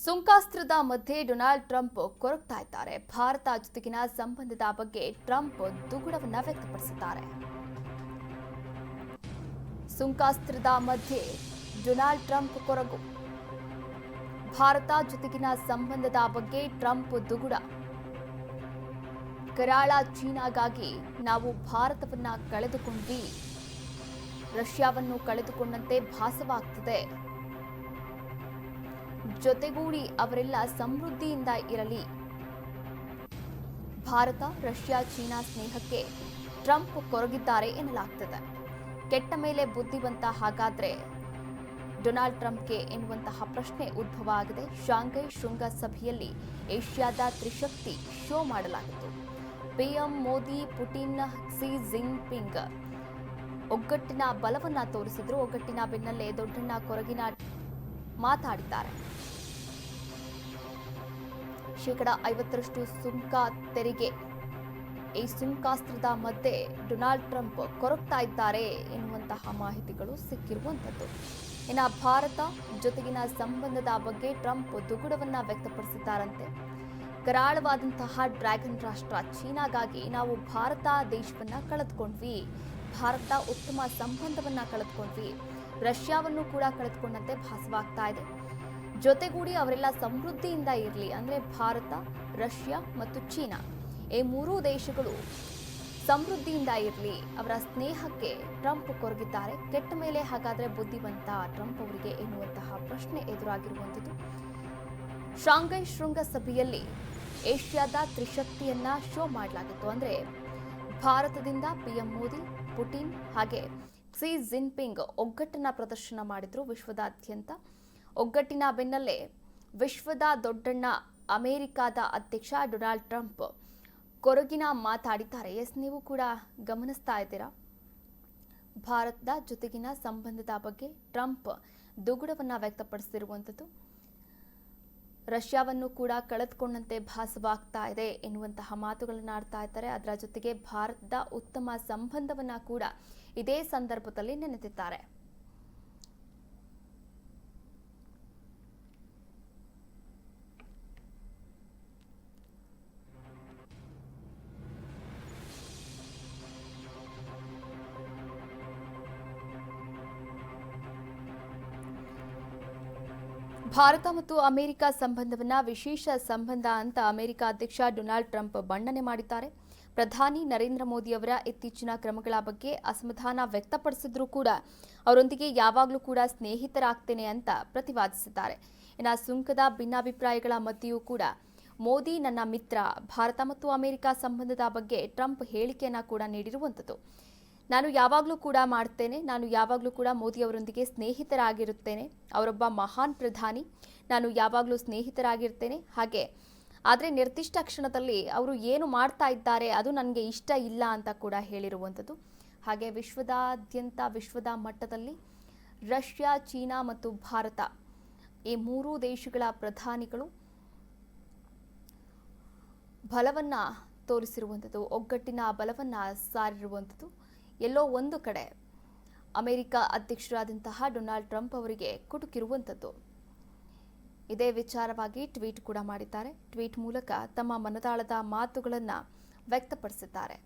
ಸುಂಕಾಸ್ತ್ರದ ಮಧ್ಯೆ Donald Trump ಕೊರಗ್ತಾ ಇದ್ದಾರೆ. ಭಾರತ ಜೊತೆಗಿನ ಸಂಬಂಧದ ಬಗ್ಗೆ ಟ್ರಂಪ್ ದುಗುಡವನ್ನ ವ್ಯಕ್ತಪಡಿಸಿದ್ದಾರೆ. ಸುಂಕಾಸ್ತ್ರದ ಮಧ್ಯೆ ಡೊನಾಲ್ಡ್ ಟ್ರಂಪ್ ಕೊರಗು. ಭಾರತ ಜೊತೆಗಿನ ಸಂಬಂಧದ ಬಗ್ಗೆ ಟ್ರಂಪ್ ದುಗುಡ. ಕರಾಳ ಚೀನಾಗಾಗಿ ನಾವು ಭಾರತವನ್ನ ಕಳೆದುಕೊಂಡ್ವಿ, ರಷ್ಯಾವನ್ನು ಕಳೆದುಕೊಂಡಂತೆ ಭಾಸವಾಗ್ತಿದೆ. ಜೊತೆಗೂಡಿ ಅವರೆಲ್ಲ ಸಮೃದ್ಧಿಯಿಂದ ಇರಲಿ. ಭಾರತ ರಷ್ಯಾ ಚೀನಾ ಸ್ನೇಹಕ್ಕೆ ಟ್ರಂಪ್ ಕೊರಗಿದ್ದಾರೆ ಎನ್ನಲಾಗ್ತಿದೆ. ಕೆಟ್ಟ ಮೇಲೆ ಬುದ್ಧಿವಂತ ಹಾಗಾದ್ರೆ ಡೊನಾಲ್ಡ್ ಟ್ರಂಪ್ಗೆ ಎನ್ನುವಂತಹ ಪ್ರಶ್ನೆ ಉದ್ಭವ ಆಗಿದೆ. ಶಾಂಘೈ ಶೃಂಗಸಭೆಯಲ್ಲಿ ಏಷ್ಯಾದ ತ್ರಿಶಕ್ತಿ ಶೋ ಮಾಡಲಾಗಿತ್ತು. PM Modi, Putin, Xi Jinping ಒಗ್ಗಟ್ಟಿನ ಬಲವನ್ನ ತೋರಿಸಿದ್ರು. ಒಗ್ಗಟ್ಟಿನ ಬೆನ್ನಲ್ಲೇ ದೊಡ್ಡಣ್ಣ ಕೊರಗಿನ ಮಾತಾಡಿದ್ದಾರೆ. 50% ಸುಂಕ ತೆರಿಗೆ. ಈ ಸುಂಕಾಸ್ತ್ರದ ಮಧ್ಯೆ ಡೊನಾಲ್ಡ್ ಟ್ರಂಪ್ ಕೊರಗ್ತಾ ಇದ್ದಾರೆ ಎನ್ನುವಂತಹ ಮಾಹಿತಿಗಳು ಸಿಕ್ಕಿರುವಂಥದ್ದು. ಇನ್ನು ಭಾರತ ಜೊತೆಗಿನ ಸಂಬಂಧದ ಬಗ್ಗೆ ಟ್ರಂಪ್ ದುಗುಡವನ್ನ ವ್ಯಕ್ತಪಡಿಸಿದ್ದಾರಂತೆ. ಕರಾಳವಾದಂತಹ ಡ್ರ್ಯಾಗನ್ ರಾಷ್ಟ್ರ ಚೀನಾಗಾಗಿ ನಾವು ಭಾರತ ದೇಶವನ್ನ ಕಳೆದುಕೊಂಡ್ವಿ, ಭಾರತ ಉತ್ತಮ ಸಂಬಂಧವನ್ನ ಕಳೆದುಕೊಂಡ್ವಿ, ರಷ್ಯಾವನ್ನು ಕೂಡ ಕಳೆದುಕೊಂಡಂತೆ ಭಾಸವಾಗ್ತಾ ಇದೆ. ಜೊತೆಗೂಡಿ ಅವರೆಲ್ಲ ಸಮೃದ್ಧಿಯಿಂದ ಇರಲಿ, ಅಂದ್ರೆ ಭಾರತ, ರಷ್ಯಾ ಮತ್ತು ಚೀನಾ ಈ ಮೂರೂ ದೇಶಗಳು ಸಮೃದ್ಧಿಯಿಂದ ಇರಲಿ. ಅವರ ಸ್ನೇಹಕ್ಕೆ ಟ್ರಂಪ್ ಕೊರಗಿದ್ದಾರೆ. ಕೆಟ್ಟ ಮೇಲೆ ಹಾಗಾದ್ರೆ ಬುದ್ಧಿವಂತ ಟ್ರಂಪ್ ಅವರಿಗೆ ಎನ್ನುವಂತಹ ಪ್ರಶ್ನೆ ಎದುರಾಗಿರುವಂಥದ್ದು. ಶಾಂಘೈ ಶೃಂಗಸಭೆಯಲ್ಲಿ ಏಷ್ಯಾದ ತ್ರಿಶಕ್ತಿಯನ್ನ ಶೋ ಮಾಡಲಾಗಿತ್ತು. ಅಂದ್ರೆ ಭಾರತದಿಂದ ಪಿಎಂ ಮೋದಿ, ಪುಟಿನ್ ಹಾಗೆ ಕ್ಸಿ ಜಿನ್ಪಿಂಗ್ ಒಗ್ಗಟ್ಟನ್ನ ಪ್ರದರ್ಶನ ಮಾಡಿದ್ರು ವಿಶ್ವದಾದ್ಯಂತ. ಒಗ್ಗಟ್ಟಿನ ಬೆನ್ನಲ್ಲೇ ವಿಶ್ವದ ದೊಡ್ಡಣ್ಣ ಅಮೆರಿಕಾದ ಅಧ್ಯಕ್ಷ ಡೊನಾಲ್ಡ್ ಟ್ರಂಪ್ ಕೊರಗಿನ ಮಾತಾಡಿದ್ದಾರೆ. ನೀವು ಕೂಡ ಗಮನಿಸ್ತಾ ಇದ್ದೀರಾ. ಭಾರತದ ಜೊತೆಗಿನ ಸಂಬಂಧದ ಬಗ್ಗೆ ಟ್ರಂಪ್ ದುಗುಡವನ್ನ ವ್ಯಕ್ತಪಡಿಸಿರುವಂಥದ್ದು. ರಷ್ಯಾವನ್ನು ಕೂಡ ಕಳೆದುಕೊಂಡಂತೆ ಭಾಸವಾಗ್ತಾ ಇದೆ ಎನ್ನುವಂತಹ ಮಾತುಗಳನ್ನು ಆಡ್ತಾ ಇದ್ದಾರೆ. ಅದರ ಜೊತೆಗೆ ಭಾರತದ ಉತ್ತಮ ಸಂಬಂಧವನ್ನ ಕೂಡ ಇದೇ ಸಂದರ್ಭದಲ್ಲಿ ನೆನೆದಿದ್ದಾರೆ. ಭಾರತ ಮತ್ತು ಅಮೆರಿಕ ಸಂಬಂಧವನ್ನ ವಿಶೇಷ ಸಂಬಂಧ ಅಂತ ಅಮೆರಿಕ ಅಧ್ಯಕ್ಷ ಡೊನಾಲ್ಡ್ ಟ್ರಂಪ್ ಬಣ್ಣನೆ ಮಾಡಿದ್ದಾರೆ. ಪ್ರಧಾನಿ ನರೇಂದ್ರ ಮೋದಿ ಅವರ ಇತ್ತೀಚಿನ ಕ್ರಮಗಳ ಬಗ್ಗೆ ಅಸಮಾಧಾನ ವ್ಯಕ್ತಪಡಿಸಿದ್ರೂ ಕೂಡ ಅವರೊಂದಿಗೆ ಯಾವಾಗಲೂ ಕೂಡ ಸ್ನೇಹಿತರಾಗ್ತೇನೆ ಅಂತ ಪ್ರತಿಪಾದಿಸಿದ್ದಾರೆ. ಇನ್ನು ಸುಂಕದ ಭಿನ್ನಾಭಿಪ್ರಾಯಗಳ ಮಧ್ಯೆಯೂ ಕೂಡ ಮೋದಿ ನನ್ನ ಮಿತ್ರ. ಭಾರತ ಮತ್ತು ಅಮೆರಿಕ ಸಂಬಂಧದ ಬಗ್ಗೆ ಟ್ರಂಪ್ ಹೇಳಿಕೆಯನ್ನ ಕೂಡ ನೀಡಿರುವಂಥದ್ದು. ನಾನು ಯಾವಾಗಲೂ ಕೂಡ ಮಾಡ್ತೇನೆ, ನಾನು ಯಾವಾಗಲೂ ಕೂಡ ಮೋದಿ ಅವರೊಂದಿಗೆ ಸ್ನೇಹಿತರಾಗಿರುತ್ತೇನೆ. ಅವರೊಬ್ಬ ಮಹಾನ್ ಪ್ರಧಾನಿ, ನಾನು ಯಾವಾಗಲೂ ಸ್ನೇಹಿತರಾಗಿರ್ತೇನೆ. ಹಾಗೆ ಆದರೆ ನಿರ್ದಿಷ್ಟ ಕ್ಷಣದಲ್ಲಿ ಅವರು ಏನು ಮಾಡ್ತಾ ಇದ್ದಾರೆ ಅದು ನನಗೆ ಇಷ್ಟ ಇಲ್ಲ ಅಂತ ಕೂಡ ಹೇಳಿರುವಂಥದ್ದು. ಹಾಗೆ ವಿಶ್ವದ ಮಟ್ಟದಲ್ಲಿ ರಷ್ಯಾ, ಚೀನಾ ಮತ್ತು ಭಾರತ ಈ ಮೂರೂ ದೇಶಗಳ ಪ್ರಧಾನಿಗಳು ಬಲವನ್ನ ತೋರಿಸಿರುವಂಥದ್ದು, ಒಗ್ಗಟ್ಟಿನ ಬಲವನ್ನ ಸಾರಿರುವಂಥದ್ದು. ಎಲ್ಲೋ ಒಂದು ಕಡೆ ಅಮೆರಿಕ ಅಧ್ಯಕ್ಷರಾದಂತಹ ಡೊನಾಲ್ಡ್ ಟ್ರಂಪ್ ಅವರಿಗೆ ಕುಟುಕಿರುವಂಥದ್ದು. ಇದೇ ವಿಚಾರವಾಗಿ ಟ್ವೀಟ್ ಕೂಡ ಮಾಡಿದ್ದಾರೆ. ಟ್ವೀಟ್ ಮೂಲಕ ತಮ್ಮ ಮನದಾಳದ ಮಾತುಗಳನ್ನು ವ್ಯಕ್ತಪಡಿಸಿದ್ದಾರೆ.